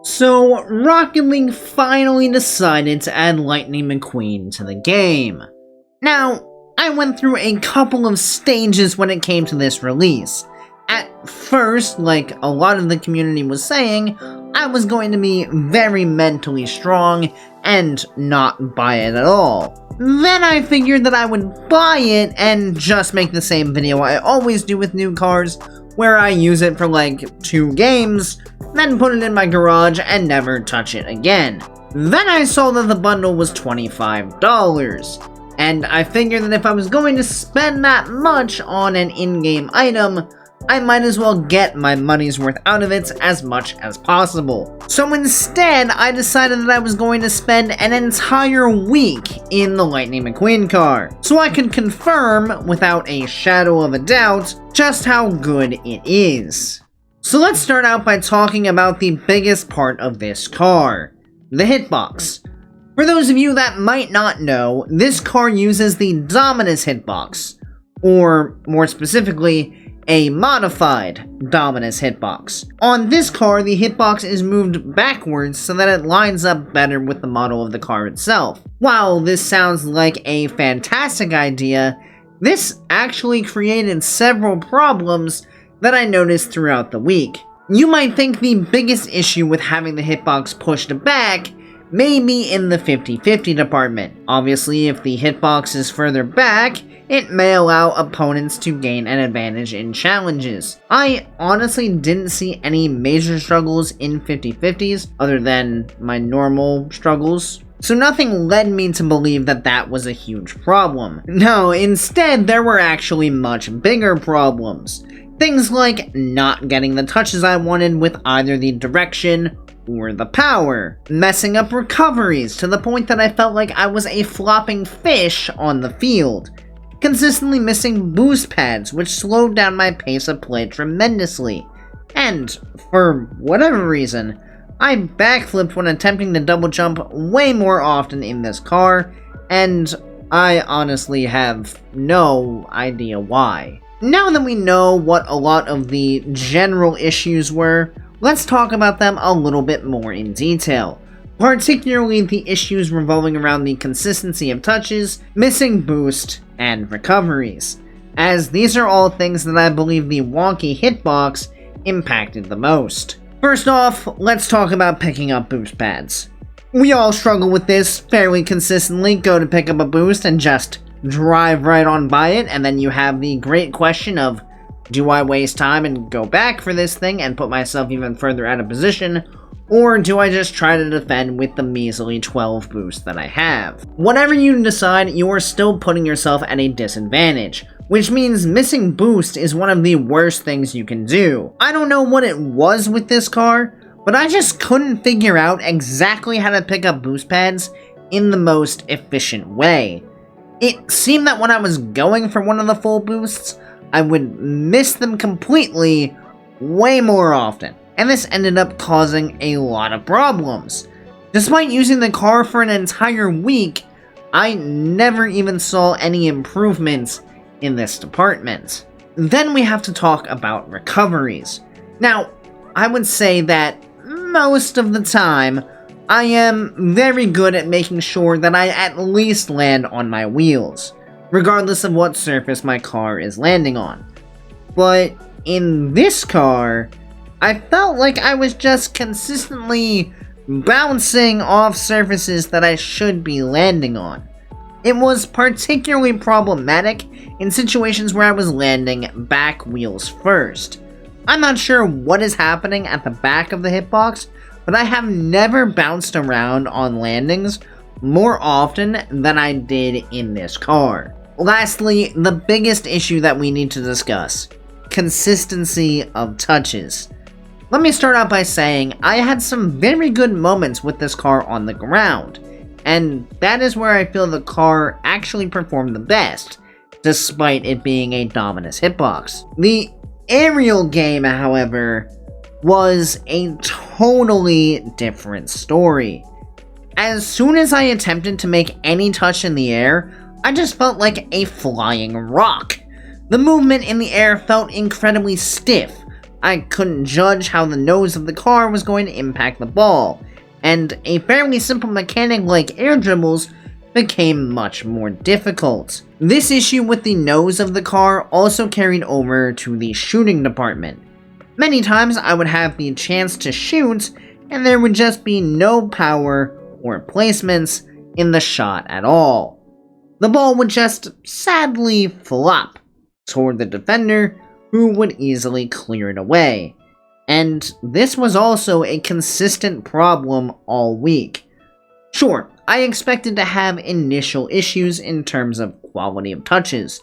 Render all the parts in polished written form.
So, Rocket League finally decided to add Lightning McQueen to the game. Now, I went through a couple of stages when it came to this release. At first, like a lot of the community was saying, I was going to be very mentally strong and not buy it at all. Then I figured that I would buy it and just make the same video I always do with new cars, where I use it for like 2 games, then put it in my garage and never touch it again. Then I saw that the bundle was $25, and I figured that if I was going to spend that much on an in-game item, I might as well get my money's worth out of it as much as possible. So instead, I decided that I was going to spend an entire week in the Lightning McQueen car, so I can confirm, without a shadow of a doubt, just how good it is. So let's start out by talking about the biggest part of this car, the hitbox. For those of you that might not know, this car uses the Dominus hitbox, or more specifically, a modified Dominus hitbox. On this car, the hitbox is moved backwards so that it lines up better with the model of the car itself. While this sounds like a fantastic idea, this actually created several problems that I noticed throughout the week. You might think the biggest issue with having the hitbox pushed back may be in the 50-50 department. Obviously, if the hitbox is further back, it may allow opponents to gain an advantage in challenges. I honestly didn't see any major struggles in 50-50s other than my normal struggles, so nothing led me to believe that that was a huge problem. No, instead there were actually much bigger problems. Things like not getting the touches I wanted with either the direction or the power, messing up recoveries to the point that I felt like I was a flopping fish on the field, consistently missing boost pads, which slowed down my pace of play tremendously, and, for whatever reason, I backflipped when attempting to double jump way more often in this car, and I honestly have no idea why. Now that we know what a lot of the general issues were, let's talk about them a little bit more in detail. Particularly the issues revolving around the consistency of touches, missing boost, and recoveries, as these are all things that I believe the wonky hitbox impacted the most. First off, let's talk about picking up boost pads. We all struggle with this fairly consistently, go to pick up a boost and just drive right on by it, and then you have the great question of, do I waste time and go back for this thing and put myself even further out of position, or do I just try to defend with the measly 12 boost that I have? Whatever you decide, you are still putting yourself at a disadvantage, which means missing boost is one of the worst things you can do. I don't know what it was with this car, but I just couldn't figure out exactly how to pick up boost pads in the most efficient way. It seemed that when I was going for one of the full boosts, I would miss them completely way more often, and this ended up causing a lot of problems. Despite using the car for an entire week, I never even saw any improvements in this department. Then we have to talk about recoveries. Now, I would say that most of the time, I am very good at making sure that I at least land on my wheels, regardless of what surface my car is landing on. But in this car, I felt like I was just consistently bouncing off surfaces that I should be landing on. It was particularly problematic in situations where I was landing back wheels first. I'm not sure what is happening at the back of the hitbox, but I have never bounced around on landings more often than I did in this car. Lastly, the biggest issue that we need to discuss: consistency of touches. Let me start out by saying I had some very good moments with this car on the ground, and that is where I feel the car actually performed the best, despite it being a Dominus hitbox. The aerial game, however, was a totally different story. As soon as I attempted to make any touch in the air, I just felt like a flying rock. The movement in the air felt incredibly stiff, I couldn't judge how the nose of the car was going to impact the ball, and a fairly simple mechanic like air dribbles became much more difficult. This issue with the nose of the car also carried over to the shooting department. Many times I would have the chance to shoot, and there would just be no power or placements in the shot at all. The ball would just sadly flop toward the defender, who would easily clear it away. And this was also a consistent problem all week. Sure, I expected to have initial issues in terms of quality of touches,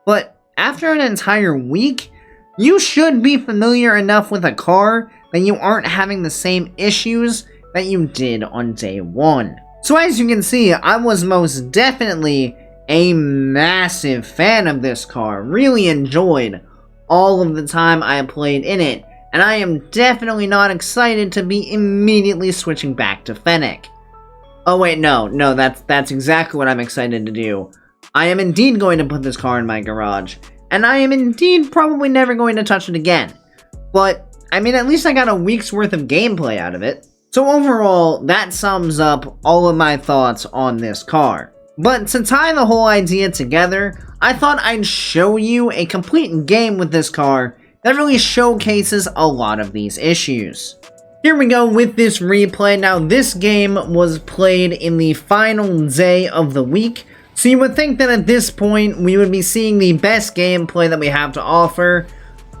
but after an entire week, you should be familiar enough with a car that you aren't having the same issues that you did on day one. So as you can see, I was most definitely a massive fan of this car, really enjoyed all of the time I played in it, and I am definitely not excited to be immediately switching back to Fennec. Oh wait, no, that's exactly what I'm excited to do. I am indeed going to put this car in my garage, and I am indeed probably never going to touch it again. But, I mean, at least I got a week's worth of gameplay out of it. So overall, that sums up all of my thoughts on this car. But to tie the whole idea together, I thought I'd show you a complete game with this car that really showcases a lot of these issues. Here we go with this replay. Now, this game was played in the final day of the week, so you would think that at this point, we would be seeing the best gameplay that we have to offer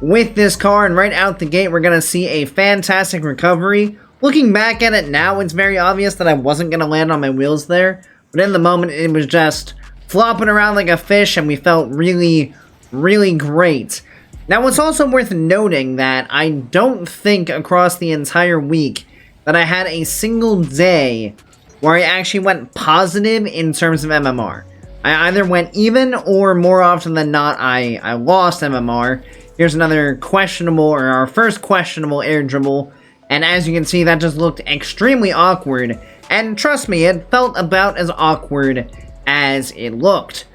with this car, and right out the gate, we're going to see a fantastic recovery. Looking back at it now, it's very obvious that I wasn't going to land on my wheels there, but in the moment, it was just flopping around like a fish, and we felt really, really great. Now, it's also worth noting that I don't think across the entire week that I had a single day where I actually went positive in terms of MMR. I either went even, or more often than not, I lost MMR. Here's another questionable, or our first questionable air dribble, and as you can see, that just looked extremely awkward, and trust me, it felt about as awkward as it looked.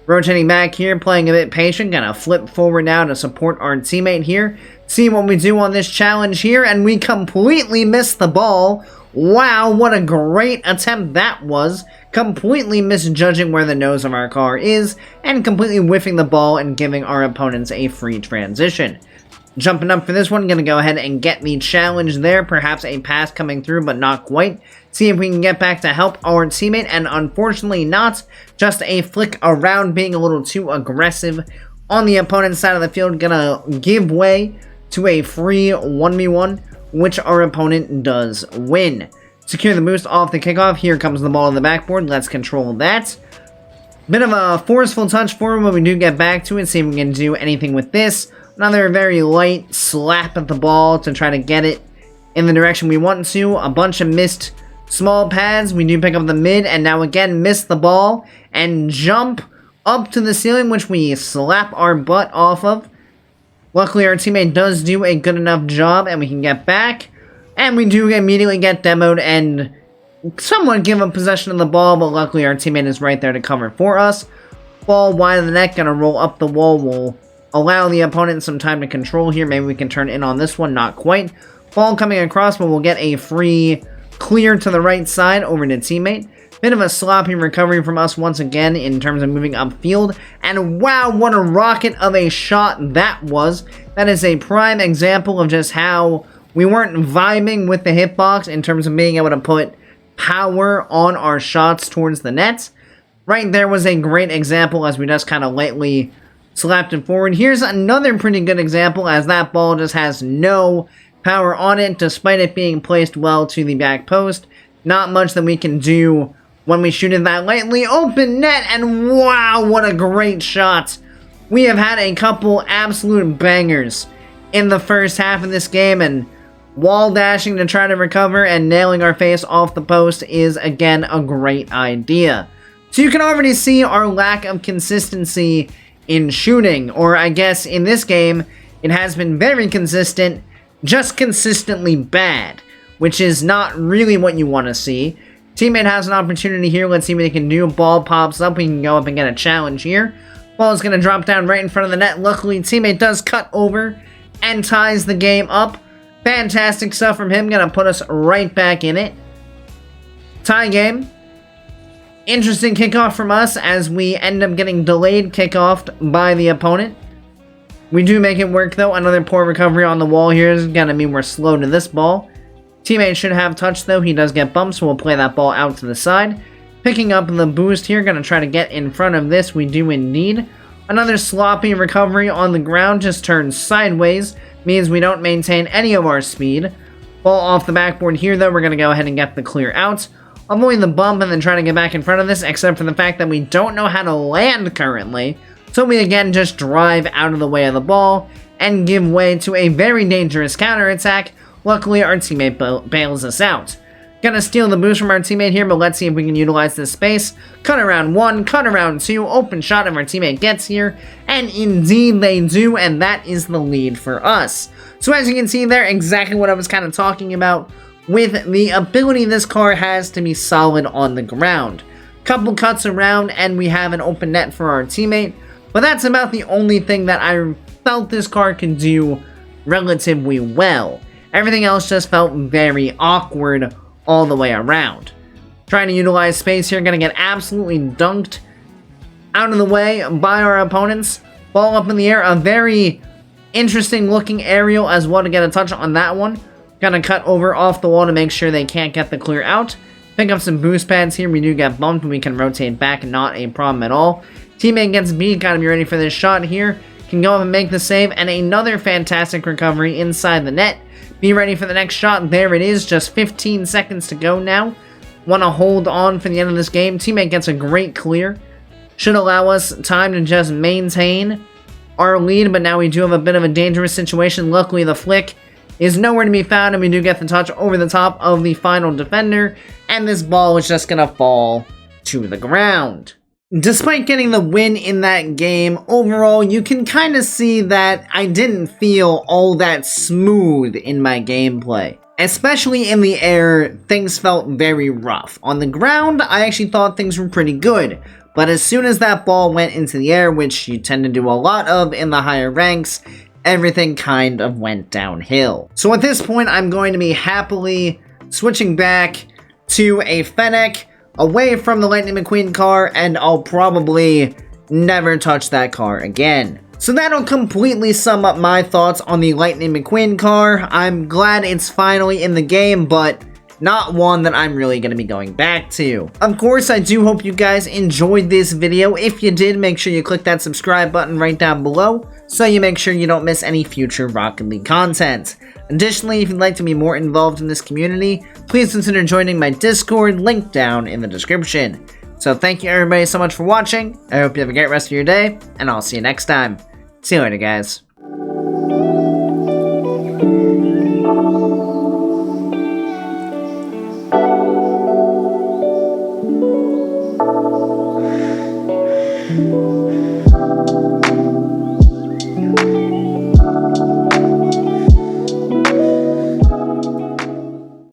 Rotating back here, playing a bit patient, gonna flip forward now to support our teammate here, see what we do on this challenge here, and we completely missed the ball. Wow, what a great attempt that was, completely misjudging where the nose of our car is, and completely whiffing the ball and giving our opponents a free transition. Jumping up for this one, gonna go ahead and get the challenge there, perhaps a pass coming through, but not quite. See if we can get back to help our teammate, and unfortunately not, just a flick around being a little too aggressive on the opponent's side of the field, gonna give way to a free 1v1, which our opponent does win. Secure the boost off the kickoff. Here comes the ball on the backboard. Let's control that. Bit of a forceful touch forward when we do get back to it. See if we can do anything with this. Another very light slap at the ball to try to get it in the direction we want to. A bunch of missed small pads. We do pick up the mid, and now again miss the ball and jump up to the ceiling, which we slap our butt off of. Luckily, our teammate does do a good enough job, and we can get back. And we do immediately get demoed and somewhat give up possession of the ball, but luckily our teammate is right there to cover for us. Ball wide of the net, gonna roll up the wall. We'll allow the opponent some time to control here. Maybe we can turn in on this one, not quite. Ball coming across, but we'll get a free clear to the right side over to teammate. Bit of a sloppy recovery from us once again in terms of moving upfield. And wow, what a rocket of a shot that was. That is a prime example of just how we weren't vibing with the hitbox in terms of being able to put power on our shots towards the nets. Right there was a great example as we just kind of lightly slapped it forward. Here's another pretty good example as that ball just has no power on it despite it being placed well to the back post. Not much that we can do when we shoot it that lightly. Open net, and wow, what a great shot. We have had a couple absolute bangers in the first half of this game, and wall dashing to try to recover and nailing our face off the post is again a great idea. So you can already see our lack of consistency in shooting, or I guess in this game it has been very consistent, just consistently bad, which is not really what you want to see. Teammate has an opportunity here. Let's see what he can do. Ball pops up. We can go up and get a challenge here. Ball is going to drop down right in front of the net. Luckily, teammate does cut over and ties the game up. Fantastic stuff from him, gonna put us right back in it. Tie game. Interesting kickoff from us as we end up getting delayed kickoff by the opponent. We do make it work though. Another poor recovery on the wall here is gonna mean we're slow to this ball. Teammate should have touch though. He does get bumped, so we'll play that ball out to the side. Picking up the boost here, gonna try to get in front of this. We do indeed. Another sloppy recovery on the ground, just turns sideways. Means we don't maintain any of our speed. Ball off the backboard here though. We're gonna go ahead and get the clear out. Avoid the bump and then try to get back in front of this, except for the fact that we don't know how to land currently. So we again just drive out of the way of the ball and give way to a very dangerous counterattack. Luckily, our teammate bails us out. Gonna steal the boost from our teammate here, but let's see if we can utilize this space. Cut around 1, cut around 2, open shot if our teammate gets here. And indeed they do, and that is the lead for us. So as you can see there, exactly what I was kind of talking about with the ability this car has to be solid on the ground. Couple cuts around and we have an open net for our teammate, but that's about the only thing that I felt this car could do relatively well. Everything else just felt very awkward all the way around. Trying to utilize space here, gonna get absolutely dunked out of the way by our opponents. Ball up in the air, a very interesting looking aerial as well to get a touch on that one. Gonna cut over off the wall to make sure they can't get the clear out. Pick up some boost pads here. We do get bumped, but we can rotate back. Not a problem at all. Teammate gets beat. Gotta be ready for this shot here. Can go up and make the save. And another fantastic recovery inside the net. Be ready for the next shot. There it is. Just 15 seconds to go now. Want to hold on for the end of this game. Teammate gets a great clear. Should allow us time to just maintain our lead. But now we do have a bit of a dangerous situation. Luckily, the flick is nowhere to be found, and we do get the touch over the top of the final defender, and this ball is just gonna fall to the ground. Despite getting the win in that game, overall, you can kind of see that I didn't feel all that smooth in my gameplay. Especially in the air, things felt very rough. On the ground, I actually thought things were pretty good, but as soon as that ball went into the air, which you tend to do a lot of in the higher ranks, everything kind of went downhill. So at this point, I'm going to be happily switching back to a Fennec, away from the Lightning McQueen car, and I'll probably never touch that car again. So that'll completely sum up my thoughts on the Lightning McQueen car. I'm glad it's finally in the game, but not one that I'm really going to be going back to. Of course, I do hope you guys enjoyed this video. If you did, make sure you click that subscribe button right down below, so you make sure you don't miss any future Rocket League content. Additionally, if you'd like to be more involved in this community, please consider joining my Discord, link down in the description. So thank you everybody so much for watching, I hope you have a great rest of your day, and I'll see you next time. See you later, guys.